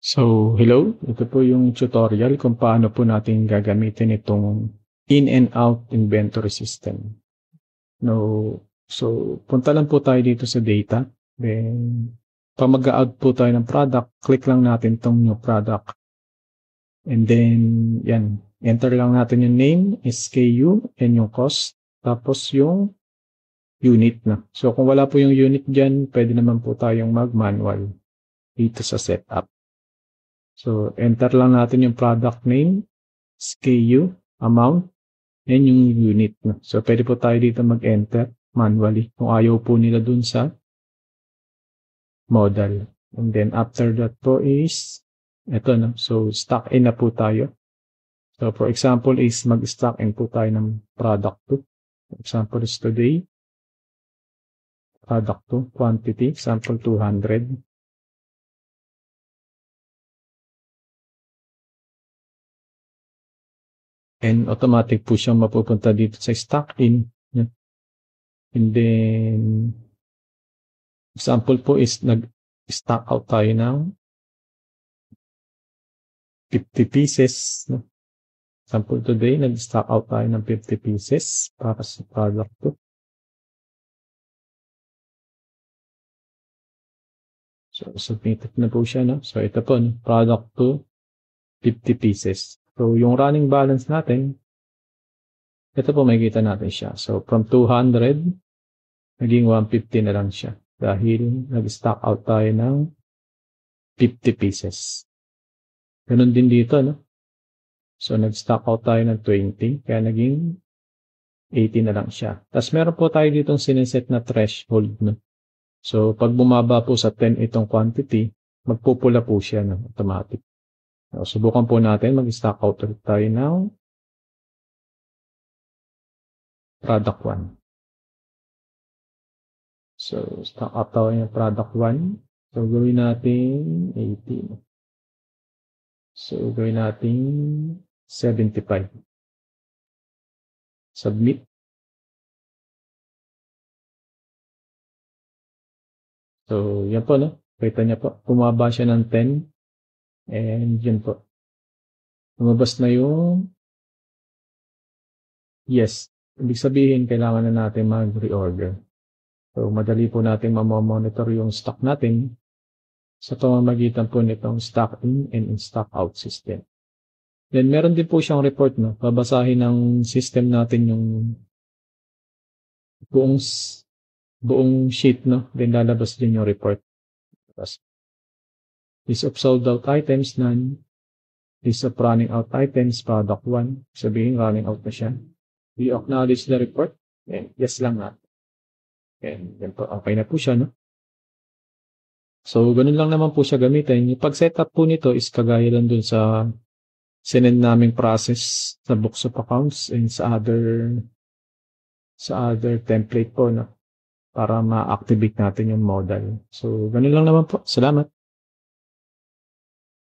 So, hello. Ito po yung tutorial kung paano po natin gagamitin itong in and out inventory system. No, so, punta lang po tayo dito sa data. Then, pag mag-out po tayo ng product, click lang natin itong new product. And then, yan. Enter lang natin yung name, SKU, and yung cost. Tapos yung unit na. So, kung wala po yung unit dyan, pwede naman po tayong mag-manual dito sa setup. So, enter lang natin yung product name, SKU, amount, and yung unit. So, pwede po tayo dito mag-enter manually kung ayaw po nila dun sa model. And then, after that po is, ito na. So, stock in na po tayo. So, for example is mag-stock in po tayo ng product 2. For example is today, product 2, quantity, example 200. And automatic po siyang mapupunta dito sa stock in. And then, example po is nag-stock out tayo ng 50 pieces. Example today, nag-stock out tayo ng 50 pieces para sa product to. So, submitted na po siya. No? So, ito po, no? Product to 50 pieces. So, yung running balance natin, ito po makikita natin siya. So, from 200, naging 150 na lang siya. Dahil nag-stock out tayo ng 50 pieces. Ganun din dito, no? So, nag-stock out tayo ng 20, kaya naging 80 na lang siya. Tapos, meron po tayo ditong sineset na threshold, no? So, pag bumaba po sa 10 itong quantity, magpupula po siya ng automatic. So, subukan po natin, mag-stock out ulit tayo ng product 1. So, stock out tayo ng product 1. So, gawin natin 80. So, gawin natin 75. Submit. So, yan po, no? Kita niya po, bumaba siya ng 10. And yun po. Lumabas na yung yes. Ibig sabihin, kailangan na natin mag-reorder. So, madali po natin mamomonitor yung stock natin sa pamamagitan po nitong stock in and stock out system. Then, meron din po siyang report, no? Babasahin ng system natin yung buong sheet, no? Then, lalabas din yung report. List of sold out items, none. List of running out items, product 1. Sabihin, running out na siya. We acknowledge the report. And yes lang natin. And yan po, okay na po siya, no? So, ganun lang naman po siya gamitin. Yung pag-setup po nito is kagaya lang dun sa sinend naming process sa books of accounts and sa other template po, no? Para ma-activate natin yung model. So, ganun lang naman po. Salamat.